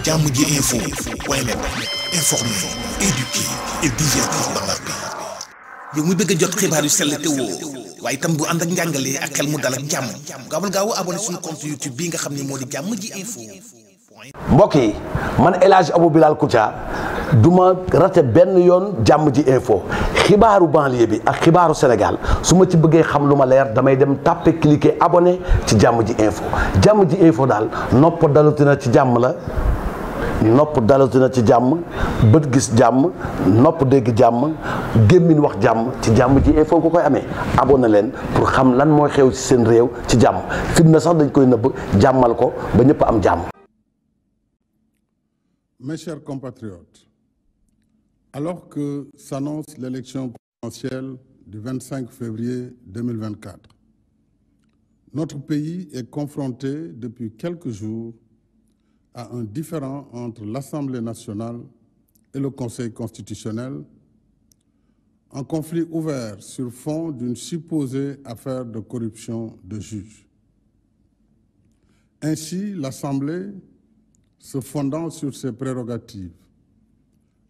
Jammji info point net informer, éduquer et divertir dans la paix. yow mu bëgg a jot xibaar yu sell te woo waaye itam bu ànd ak njàngalee ak xel mu dal ak jàmm gaawal gaaw abonné suñu compte YouTube bi nga xam ne moo di Jammji info. mbokk yi man El Hadj Abou Bilal Koutia du ma rate benn yoon Jammji info xibaaru banlieue bi ak xibaaru Sénégal su ma ci bëggee xam lu ma leer damay dem tàppe cliquer abonné ci Jammji info daal nopp dalutina ci jàmm la. nopp dalatina ci jàmm bët gis jàmm nopp dégg jàmm gémmiñ wax jàmm ci Jammji info ko koy amee abonné leen pour xam lan mooy xew ci seen réew ci jàmm fitna sax dañ koy nëbb jàmmal ko ba ñëpp am jàmm. Mes chers compatriotes, alors que s'annonce l'élection présidentielle du 25 février 2024, notre pays est confronté depuis quelques jours à un différend entre l'Assemblée nationale et le Conseil constitutionnel, un conflit ouvert sur fond d'une supposée affaire de corruption de juges. Ainsi, l'Assemblée, se fondant sur ses prérogatives,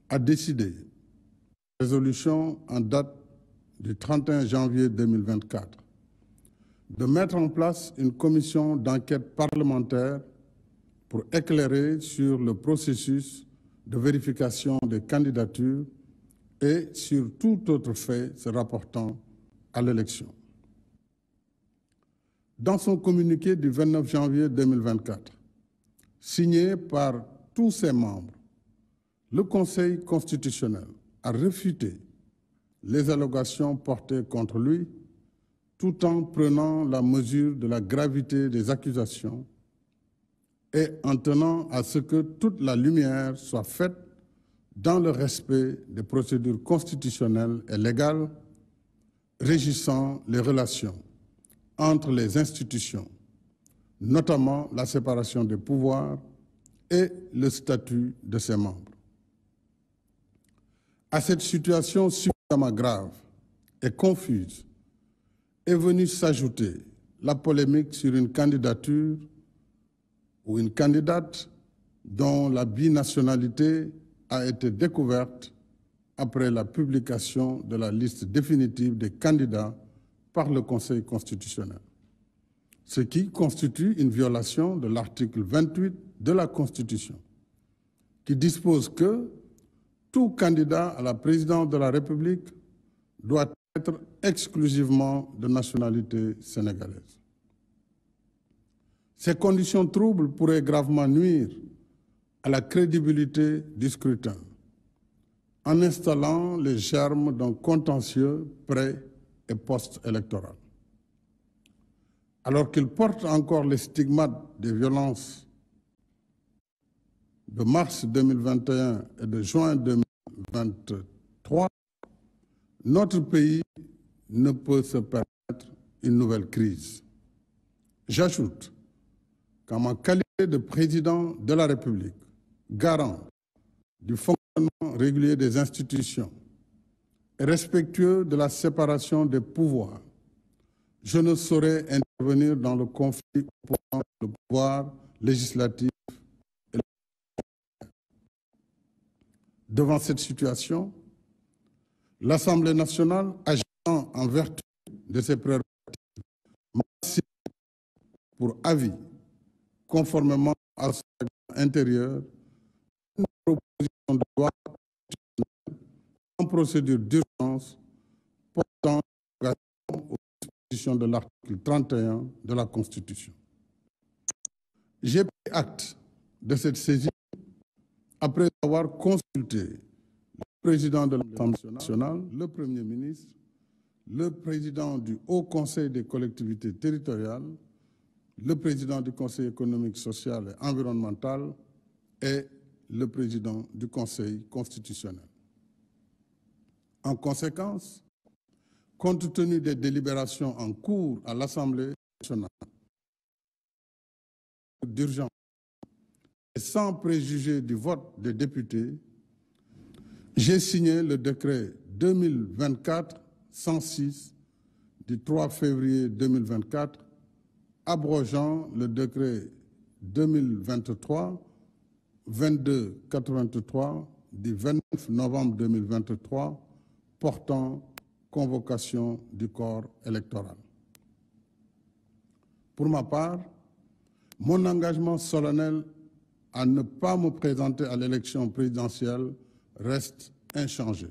a décidé, résolution en date du 31 janvier 2024, de mettre en place une commission d'enquête parlementaire pour éclairer sur le processus de vérification des candidatures et sur tout autre fait se rapportant à l'élection. Dans son communiqué du 29 janvier 2024, signé par tous ses membres, le Conseil constitutionnel a réfuté les allégations portées contre lui tout en prenant la mesure de la gravité des accusations et en tenant à ce que toute la lumière soit faite dans le respect des procédures constitutionnelles et légales régissant les relations entre les institutions, notamment la séparation des pouvoirs et le statut de ses membres. À cette situation suffisamment grave et confuse est venue s'ajouter la polémique sur une candidature ou une candidate dont la binationalité a été découverte après la publication de la liste définitive des candidats par le Conseil constitutionnel, ce qui constitue une violation de l'article 28 de la Constitution, qui dispose que tout candidat à la présidence de la République doit être exclusivement de nationalité sénégalaise. Ces conditions troubles pourraient gravement nuire à la crédibilité du scrutin en installant les germes d'un contentieux pré- et post-électoral. Alors qu'il porte encore les stigmates des violences de mars 2021 et de juin 2023, notre pays ne peut se permettre une nouvelle crise. J'ajoute qu'en ma qualité de président de la République, garant du fonctionnement régulier des institutions et respectueux de la séparation des pouvoirs, je ne saurais intervenir dans le conflit opposant le pouvoir législatif et le pouvoir. Devant cette situation, l'Assemblée nationale, agissant en vertu de ses prérogatives, m'a signé pour avis, conformément à son règlement intérieur, une proposition de loi en procédure d'urgence portant aux dispositions de l'article 31 de la Constitution. J'ai pris acte de cette saisie après avoir consulté le président de l'Assemblée nationale, le Premier ministre, le président du Haut Conseil des collectivités territoriales, le président du Conseil économique, social et environnemental et le président du Conseil constitutionnel. En conséquence, compte tenu des délibérations en cours à l'Assemblée nationale d'urgence et sans préjuger du vote des députés, j'ai signé le décret 2024-106 du 3 février 2024 abrogeant le décret 2023 2283 du 29 novembre 2023 portant convocation du corps électoral. Pour ma part, mon engagement solennel à ne pas me présenter à l'élection présidentielle reste inchangé.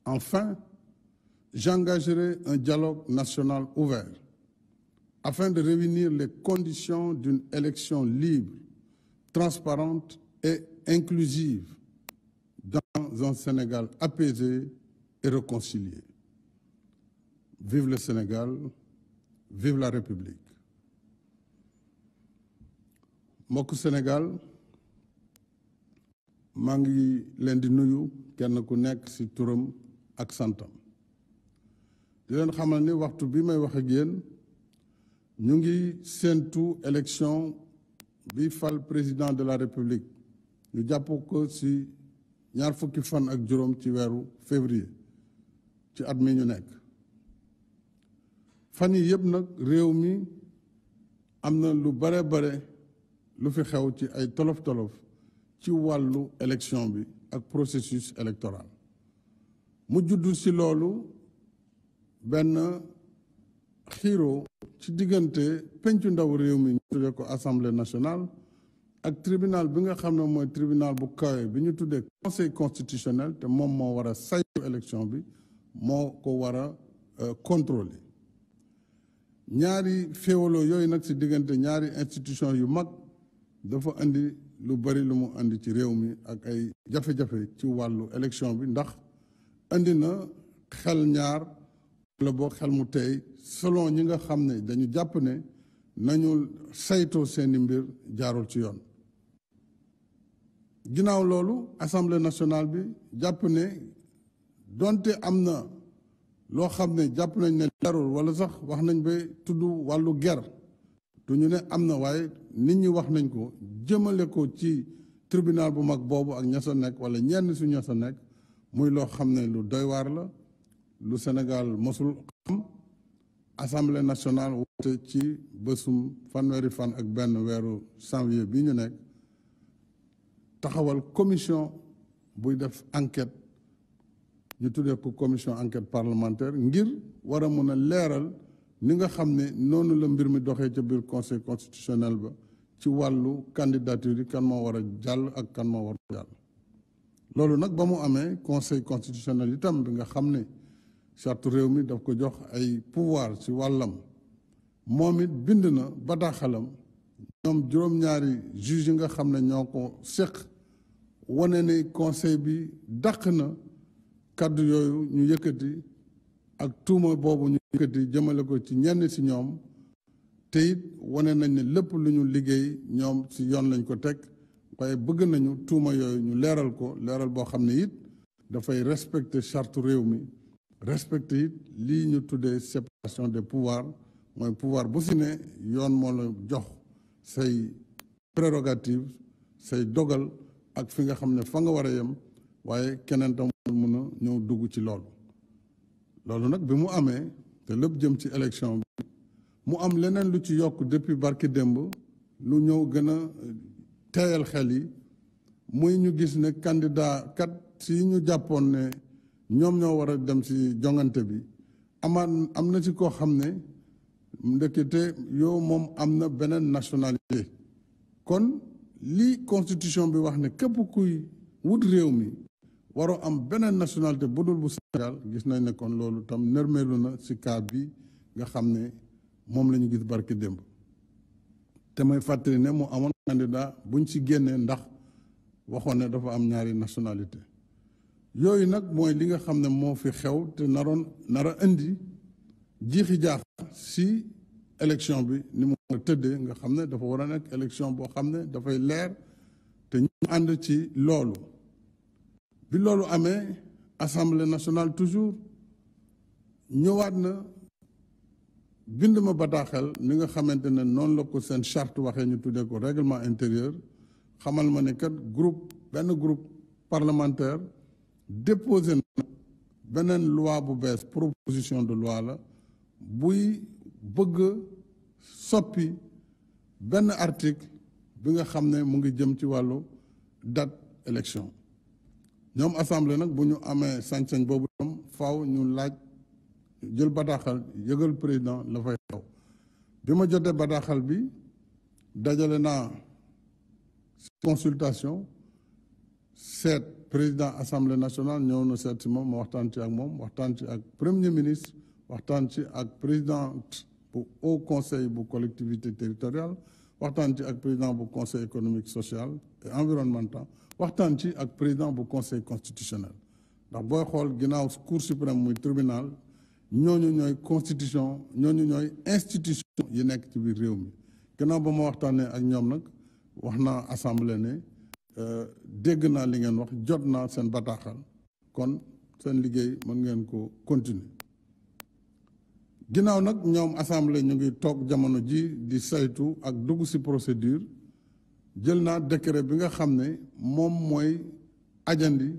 Enfin, j'engagerai un dialogue national ouvert afin de réunir les conditions d'une élection libre, transparente et inclusive dans un Sénégal apaisé et réconcilié. Vive le Sénégal, vive la République. mbokku Sénégal maa ngi leen di nuyu kenn ku nekk ci turam ak santam di leen xamal ni waxtu bi may wax ak yéen ñu ngi séentu élection bi fal président de la République ñu jàpp ko ci ñaar fukki fan ak juróom ci weeru février ci at mi ñu nekk fan yi yëpp nag réew mi am na lu bare lu fi xew ci ay tolof-tolof ci wàllu élection bi ak processus électoral mu juddu ci loolu benn xiiroo ci diggante pencu ndaw réew mi ñu tuddee ko assemblée nationale ak tribunal bi nga xam ne mooy tribunal bu kawe bi ñu tuddee conseil constitutionnel te moom moo war a saytu élection bi moo ko war a contrôler ñaari féewaloo yooyu nag ci diggante ñaari institution yu mag dafa andi lu bari lu mu andi ci réew mi ak ay jafe-jafe ci wàllu élection bi ndax andi na xel ñaar wala boo xel mu tey selon ñi nga xam ne dañu jàpp ne nañu saytoo seeni mbir jaarul ci yoon ginnaaw loolu assemblée nationale bi jàpp ne donte am na loo xam ne jàpp nañ ne leerul wala sax wax nañ ba tudd wàllu ger du ñu ne am na waaye nit ñi wax nañ ko jëmale ko ci tribunal bu mag boobu ak ña sa nekk wala ñenn su ña sa nekk muy loo xam ne lu doy waar la lu Sénégal mosul xam assemblée nationale woote ci bésum fanweeri fan ak benn weeru janvier bi ñu nekk taxawal commission buy def enquête ñu tuddee ko commission enquête parlementaire ngir war a mën a leeral ni nga xam ne noonu la mbir mi doxee ca biir conseil constitutionnel ba ci wàllu candidature yi kan moo war a jàll ak kan moo war a jàll loolu nag ba mu amee conseil constitutionnel itam bi nga xam ne charte réew mi daf ko jox ay pouvoir ci wàllam moom it bind na bataaxalam ñoom juróom-ñaari juge yi nga xam ne ñoo ko séq wane ne conseil bi dàq na kàddu yooyu ñu yëkkati ak tuuma boobu ñu yëkkati jëmale ko ci ñenn ci ñoom te it wane nañ ne lépp lu ñu liggéey ñoom ci yoon lañ ko teg waaye bëgg nañu tuuma yooyu ñu leeral ko leeral boo xam ne it dafay respecter charte réew mi respecter it lii ñu tuddee séparation des pouvoirs mooy pouvoir bu si ne yoon moo la jox say prérogative say dogal ak fi nga xam ne fa nga war a yem waaye keneen tam mën a ñëw dugg ci loolu nag bi mu amee te lépp jëm ci élection bi mu am leneen lu ci yokk depuis barki démb lu ñëw gën a teeyal xel yi muy ñu gis ne candidat kat si ñu jàppoon ne ñoom ñoo war a dem ci jongante bi am na ci koo xam ne ndekete yow moom am na beneen nationalité kon li constitution bi wax ne képp kuy wut réew mi waroo am beneen nationalité bu dul bu Sénégal gis nañ ne kon loolu tam nërmeelu na ci cas bi nga xam ne moom la ñu gis barki démb te may fàttali ne mu amoon candidat buñ ci génnee ndax waxoon ne dafa am ñaari nationalité yooyu nag mooy li nga xam ne moo fi xew te nara indi jiixi jaax ci élection bi ni mu tëddee nga xam ne dafa war a nekk élection boo xam ne dafay leer te ñu ànd ci loolu bi loolu amee assemblée nationale toujours ñëwaat na bind ma bataaxel ni nga xamante ne noonu la ko seen charte waxee ñu tuddee ko règlement intérieur xamal ma ne kat benn groupe parlementaire déposé na beneen loi bu bees proposition de loi la buy bëgg soppi benn article bi nga xam ne mu ngi jëm ci wàllu date élection ñoom assemblée nag bu ñu amee sañ-sañ boobu tam faaw ñu laaj jël bataaxal yëgal président la fay xew bi ma jotee bataaxal bi dajale naa consultation seet président assemblée nationale ñëw na seet si moom ma waxtaan ci ak moom waxtaan ci ak premier ministre waxtaan ci ak présidente bu haut conseil bu collectivité territoriale waxtaan ci ak président bu conseil économique social et environnemental waxtaan ci ak président bu conseil constitutionnel ndax booy xool ginnaaw cour suprême muy tribunal ñooñu ñooy constitution ñooñu ñooy institution yi nekk ci biir réew mi ginnaaw ba ma waxtaanee ak ñoom nag wax naa assemblée ne dégg naa li ngeen wax jot naa seen bataaxal kon seen liggéey mën ngeen ko continuer ginnaaw nag ñoom assemblée ñu ngi toog jamono ji di saytu ak dugg ci procédure jël naa décret bi nga xam ne moom mooy ajandi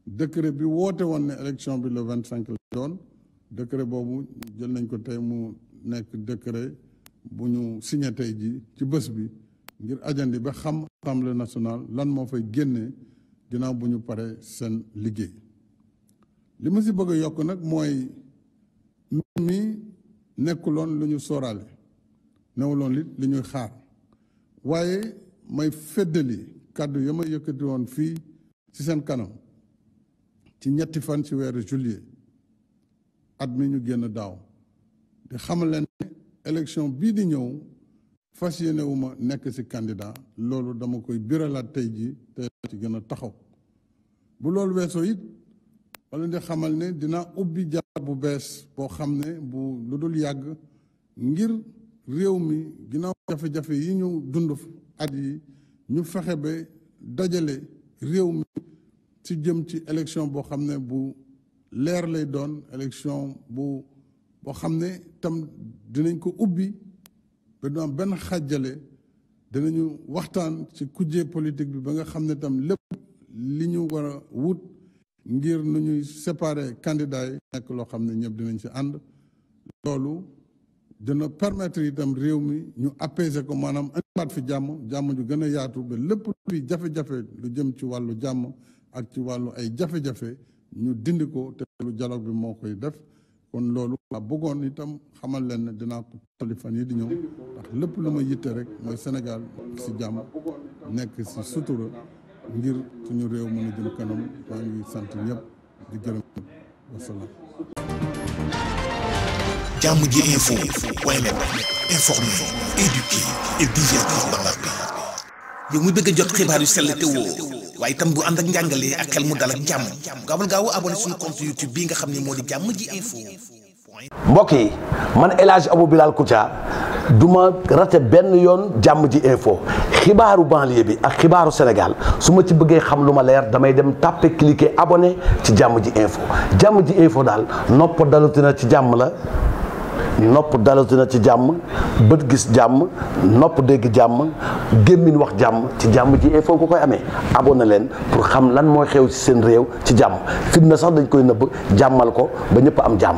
décret bi woote woon ne élection bi le 25 la doon décret boobu jël nañ ko tey mu nekk décret bu ñu signé tey ji ci bés bi ngir ajandi ba xam assemblée nationale lan moo fay génnee ginnaaw bu ñu paree seen liggéey li ma ci bëgg a yokk nag mooy mbir mi nekkuloon lu ñu sóoraale newuloon li ñuy xaar waaye may feddali kàddu ya ma yëkkati woon fii ci seen kanam ci ñetti fan ci weeru juillet at mi ñu génn daaw di xamal leen ne élection bii di ñëw fas yéene wu ma nekk ci candidat loolu dama koy biralaat tey ji te ci gën a taxaw bu loolu weesoo it wala di xamal ne dina ubbi jaar bu bees boo xam ne bu lu dul yàgg ngir réew mi ginnaaw jafe-jafe yi ñu dund at yi ñu fexe ba dajale réew mi ci jëm ci élection boo xam ne bu leer lay doon élection boo xam ne tam dinañ ko ubbi ba du am benn xàjjale dinañu waxtaan ci kujje politique bi ba nga xam ne tam lépp li ñu war a wut ngir nu ñuy séparer candidats yi nekk loo xam ne ñëpp dinañ ci ànd loolu dina permettre itam réew mi ñu apaiser ko maanaam indiwaat fi jàmm ju gën a yaatu ba lépp luy jafe-jafe lu jëm ci wàllu jàmm ak ci wàllu ay jafe-jafe ñu dindi ko te lu dialogue bi moo koy def kon loolu waa bëggoon itam xamal leen ne dinaa ko tolli fan yi di ñëw ndax lépp lu ma yitte rek mooy Sénégal ci jàmm nekk ci sutura ngir suñu réew mën a jëm kanam maa ngi sant ñëpp di gërëm wasalaam. Jàmm ji info point net informer, éduquer et divertir dans la paix. yow muy bëgg a jot xibaar yu sell te woo waaye itam bu ànd ak njàngalee ak xel mu dal ak jàmm gaawal gaaw abonné suñu compte YouTube bii nga xam ne moo di Jàmm ji info. mbokk yi man El Hadj Abou Bilal Koutia du ma rate benn yoon Jàmm ji info xibaaru banlieue bi ak xibaaru Sénégal su ma ci bëggee xam lu ma leer damay dem tàppe cliquer abonné ci Jàmm ji info Jàmm ji info daal nopp dalutina ci jàmm la. nopp dalatina ci jàmm bët gis jàmm nopp dégg jàmm gémmiñ wax jàmm ci Jàmm ji info ko koy amee abonné leen pour xam lan mooy xew ci seen réew ci jàmm fitna sax dañ koy nëbb jàmmal ko ba ñëpp am jàmm